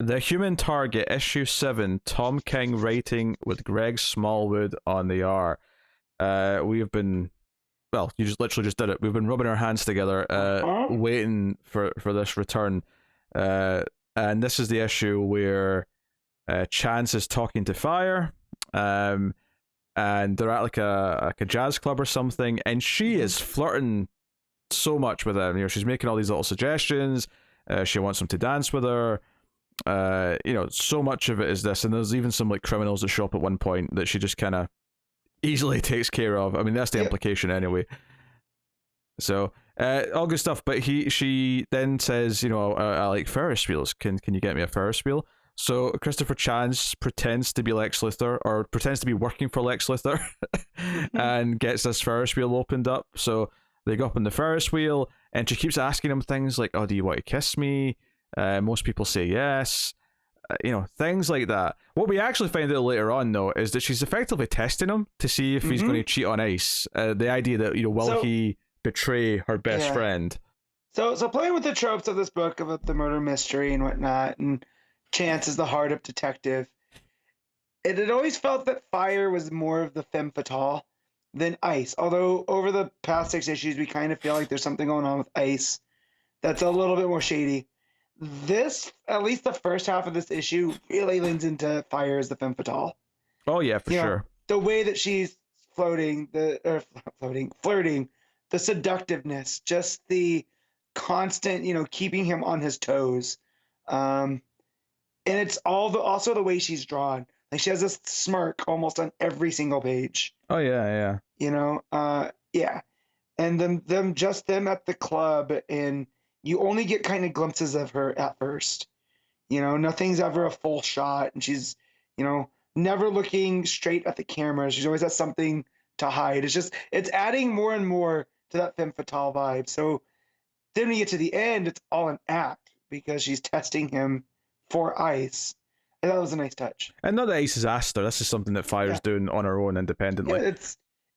The Human Target, issue 7, Tom King writing with Greg Smallwood on the R. We have been, well, you just literally just did it. We've been rubbing our hands together, waiting for this return. And this is the issue where Chance is talking to Fire, and they're at like a jazz club or something, and she is flirting so much with him. You know, she's making all these little suggestions. She wants him to dance with her. You know, so much of it is this, and there's even some like criminals that show up at one point that she just kind of easily takes care of. I mean, that's the implication anyway. So all good stuff. But she then says, you know, I like Ferris wheels. Can you get me a Ferris wheel? So Christopher Chance pretends to be Lex Luthor, or pretends to be working for Lex Luthor, and gets this Ferris wheel opened up. So they go up on the Ferris wheel, and she keeps asking him things like, "Oh, do you want to kiss me?" Most people say yes. You know, things like that. What we actually find out later on, though, is that she's effectively testing him to see if he's going to cheat on Ice. The idea that, you know, will he betray her best friend? So playing with the tropes of this book about the murder mystery and whatnot, and Chance is the hard-up detective, it had always felt that Fire was more of the femme fatale than Ice. Although over the past 6 issues, we kind of feel like there's something going on with Ice that's a little bit more shady. This, at least the first half of this issue, really leans into Fire as the femme fatale. Oh yeah, for sure. The way that she's flirting, the seductiveness, just the constant, you know, keeping him on his toes. And it's also the way she's drawn. Like, she has this smirk almost on every single page. Oh yeah. You know, and them at the club, and you only get kind of glimpses of her at first. You know, nothing's ever a full shot, and she's, you know, never looking straight at the camera. She's always has something to hide. It's adding more and more to that femme fatale vibe. So then when you get to the end, it's all an act because she's testing him for Ice. And that was a nice touch. And not that Ice has asked her. This is something that Fire's doing on her own independently. Yeah,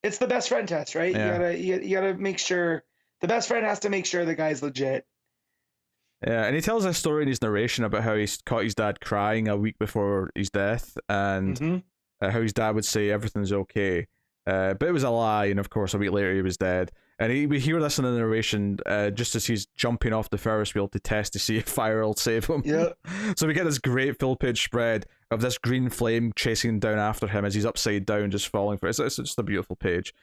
it's the best friend test, right? Yeah. You gotta make sure the best friend has to make sure the guy's legit. Yeah, and he tells a story in his narration about how he caught his dad crying a week before his death, and how his dad would say everything's okay, but it was a lie, and of course a week later he was dead. And we hear this in the narration just as he's jumping off the Ferris wheel to test to see if Fire will save him. Yeah. So we get this great full-page spread of this green flame chasing down after him as he's upside down, just falling for it. It's just a beautiful page.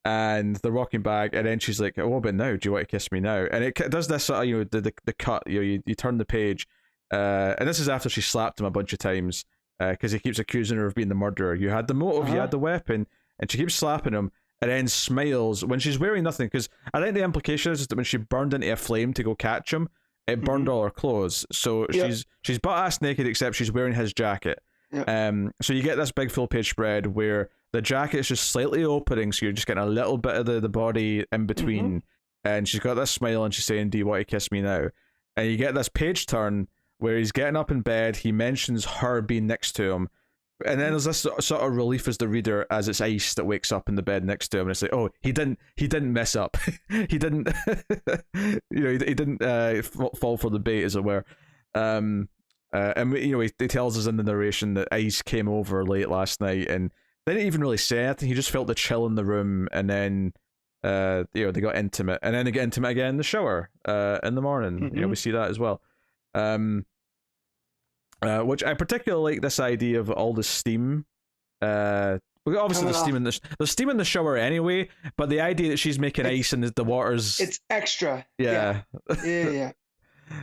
And they're walking back, and then she's like, "Oh, what about now? Do you want to kiss me now?" And it does this sort of, you know, the cut. You turn the page, and this is after she slapped him a bunch of times because he keeps accusing her of being the murderer. You had the motive, you had the weapon, and she keeps slapping him, and then smiles when she's wearing nothing. Because I think the implication is that when she burned into a flame to go catch him, it burned all her clothes. So she's butt ass naked except she's wearing his jacket. So you get this big full page spread where the jacket is just slightly opening, so you're just getting a little bit of the body in between, and she's got this smile and she's saying, "Do you want to kiss me now?" And you get this page turn where he's getting up in bed, he mentions her being next to him, and then there's this sort of relief as the reader as it's Ice that wakes up in the bed next to him, and it's like, oh, he didn't mess up. he didn't he didn't fall for the bait, as it were. And you know, he tells us in the narration that Ice came over late last night and they didn't even really say anything. He just felt the chill in the room, and then you know, they got intimate, and then they get intimate again in the shower in the morning. You know, we see that as well. Which I particularly like, this idea of all the steam. Obviously there's steam in the shower anyway, but the idea that she's making ice and the water's, it's extra. Yeah.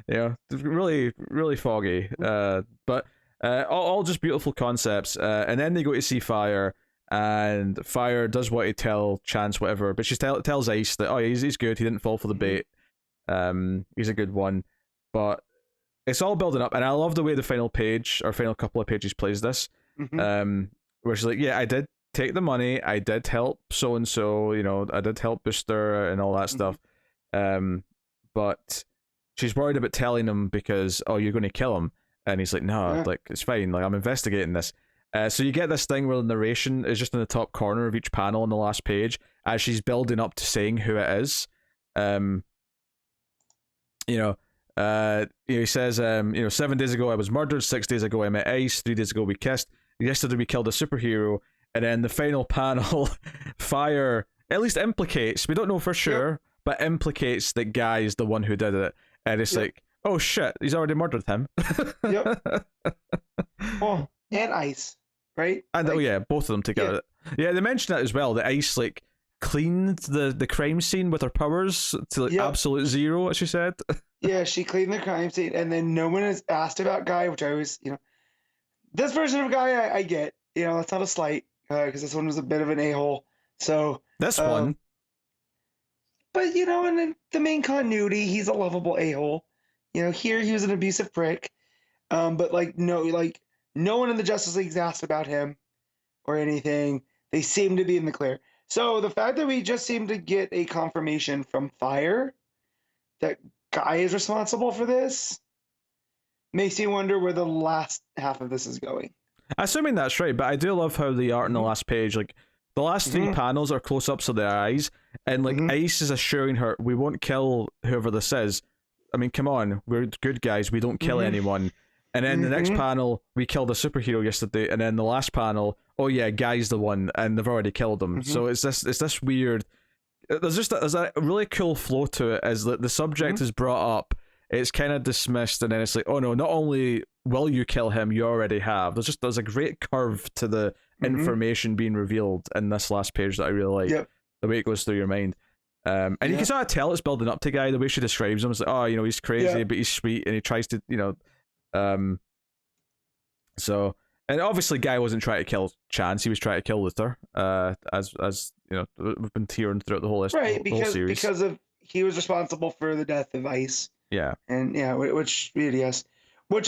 Yeah, really, really foggy. But all just beautiful concepts. And then they go to see Fire, and Fire does what he tell Chance, whatever. But she tells Ice that, oh, he's good. He didn't fall for the bait. He's a good one. But it's all building up, and I love the way the final page or final couple of pages plays this. Where she's like, yeah, I did take the money. I did help so and so. You know, I did help Booster and all that stuff. But she's worried about telling him because, oh, you're going to kill him. And he's like, no, like, it's fine. Like, I'm investigating this. So you get this thing where the narration is just in the top corner of each panel on the last page as she's building up to saying who it is. You know, He says, 7 days ago I was murdered, 6 days ago I met Ice, 3 days ago we kissed, yesterday we killed a superhero, and then the final panel, Fire at least implicates, we don't know for sure, but implicates that Guy is the one who did it, and it's like, oh shit, he's already murdered him. Yep. Oh, and Ice, right? And both of them together. Yeah, they mentioned that as well, that Ice like cleaned the crime scene with her powers to like absolute zero, as she said. Yeah, she cleaned the crime scene, and then no one has asked about Guy, which I was, this version of Guy I get, that's not a slight, because this one was a bit of an a-hole. So this one, but in the main continuity, he's a lovable a-hole. Here he was an abusive prick, but no one in the Justice League's asked about him or anything. They seem to be in the clear. So the fact that we just seem to get a confirmation from Fire that Guy is responsible for this makes me wonder where the last half of this is going. Assuming that's right, but I do love how the art in the last page, like the last 3 panels are close-ups of their eyes, and like Ice is assuring her, we won't kill whoever this is. I mean, come on, we're good guys, we don't kill anyone. And then the next panel, we killed a superhero yesterday, and then the last panel, oh yeah, Guy's the one, and they've already killed him. So it's this weird. There's a really cool flow to it, as the subject is brought up, it's kind of dismissed, and then it's like, oh no, not only will you kill him, you already have. There's a great curve to the information being revealed in this last page that I really like. The way it goes through your mind. And you can sort of tell it's building up to Guy, the way she describes him. It's like, oh, he's crazy, but he's sweet, and he tries to, so, and obviously Guy wasn't trying to kill Chance, he was trying to kill Luthor, as we've been tearing throughout the whole series. Because he was responsible for the death of Ice. Yeah. And which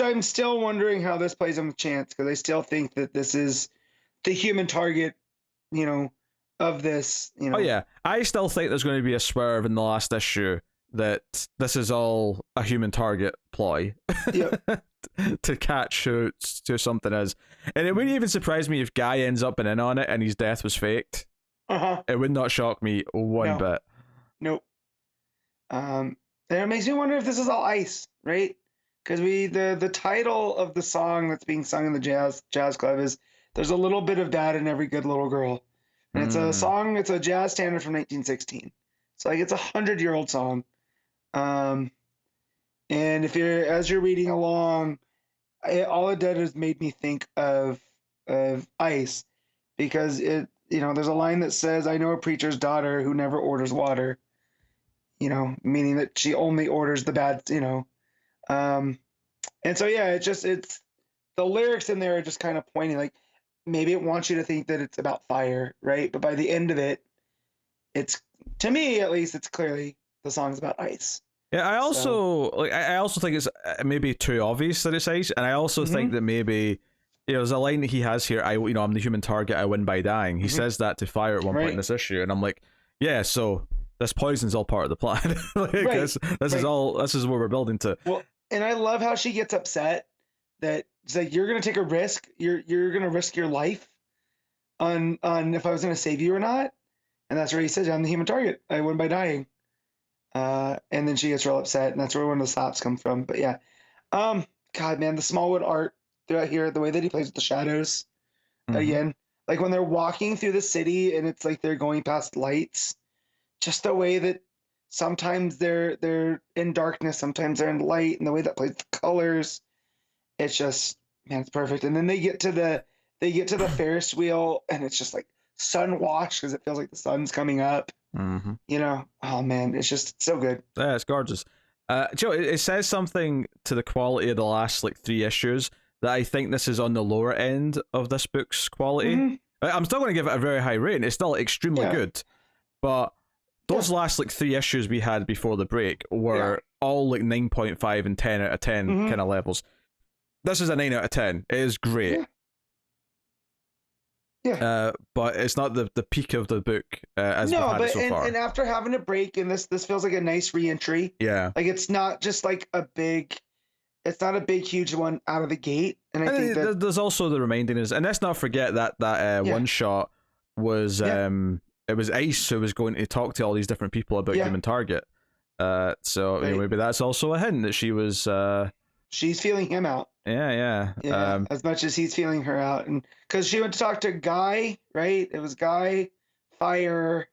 I'm still wondering how this plays on with Chance, because I still think that this is the human target, of this, Oh yeah, I still think there's going to be a swerve in the last issue that this is all a human target ploy. To catch who something is. And it wouldn't even surprise me if Guy ends up in on it and his death was faked. It would not shock me one bit. Nope. And it makes me wonder if this is all Ice, right? Because the title of the song that's being sung in the jazz club is "There's a Little Bit of Dad in Every Good Little Girl," and it's a song. It's a jazz standard from 1916. So it's a 100-year-old song. And as you're reading along, all it did is made me think of Ice, because there's a line that says, "I know a preacher's daughter who never orders water," meaning that she only orders the bad, and so it's the lyrics in there are just kind of pointing, like maybe it wants you to think that it's about fire, right? But by the end of it, to me at least, it's clearly the song's about Ice. Yeah, I also think it's maybe too obvious that it's Ice, and I also think that maybe there's a line that he has here. I'm the human target. I win by dying. He says that to Fire at one point in this issue, and I'm like, yeah, so this poison's all part of the plan. This is what we're building to. Well, and I love how she gets upset that it's like, you're gonna take a risk. You're gonna risk your life on if I was gonna save you or not, and that's where he says, I'm the human target. I win by dying. And then she gets real upset, and that's where one of the stops come from. But yeah, God, man, the Smallwood art throughout here, the way that he plays with the shadows, again, like when they're walking through the city and it's like they're going past lights, just the way that sometimes they're in darkness, sometimes they're in light, and the way that plays the colors, it's just, man, it's perfect. And then they get to the Ferris wheel, and it's just like sun washed because it feels like the sun's coming up. Oh man, it's just so good. Yeah, it's gorgeous. Joe, it says something to the quality of the last 3 issues that I think this is on the lower end of this book's quality. I'm still going to give it a very high rating. It's still extremely good, but those last 3 issues we had before the break were all 9.5 and 10 out of 10 kind of levels. This is a 9 out of 10. It is great. But it's not the peak of the book as we've had it so far. And after having a break, and this feels like a nice re-entry. Yeah, it's not just it's not a big huge one out of the gate. And I think that there's also the reminding is, and let's not forget that one shot was it was Ice who was going to talk to all these different people about Human Target. So Right. maybe that's also a hint that she was. She's feeling him out. Yeah. As much as he's feeling her out, and because she went to talk to Guy, right? It was Guy, Fire,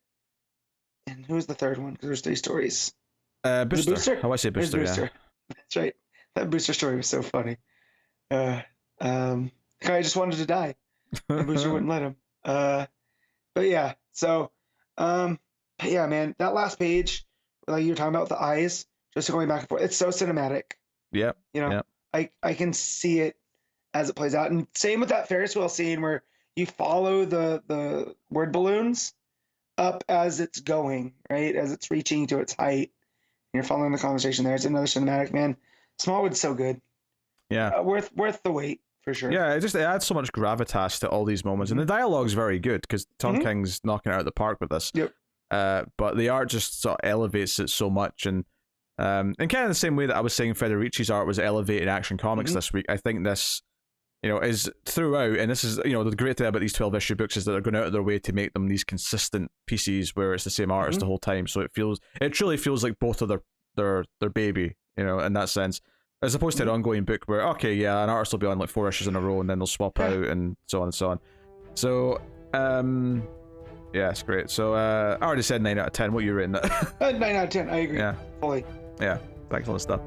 and who was the third one? Because there's 3 stories. Booster. Booster? How I say There's Booster? Booster. Yeah. That's right. That Booster story was so funny. Guy just wanted to die, and Booster wouldn't let him. But yeah, so, yeah, man, that last page, like you were talking about with the eyes, just going back and forth, it's so cinematic. Yep. You know, yep. I can see it as it plays out, and same with that Ferris wheel scene where you follow the word balloons up as it's going, right, as it's reaching to its height. You're following the conversation there. It's another cinematic, man. Smallwood's so good. Yeah, worth the wait for sure. Yeah, it adds so much gravitas to all these moments, and the dialogue's very good because Tom King's knocking it out of the park with this. Yep. But the art just sort of elevates it so much, and kind of the same way that I was saying Federici's art was elevated Action Comics this week. I think this, is throughout, and this is, the great thing about these 12-issue books is that they're going out of their way to make them these consistent pieces where it's the same artist the whole time. So it truly feels like both of their baby, in that sense. As opposed to an ongoing book where, okay, yeah, an artist will be on like 4 issues in a row and then they'll swap out and so on and so on. So, yeah, it's great. So, I already said 9 out of 10. What are you rating that? 9 out of 10. I agree. Yeah. Fully. Yeah. Excellent stuff.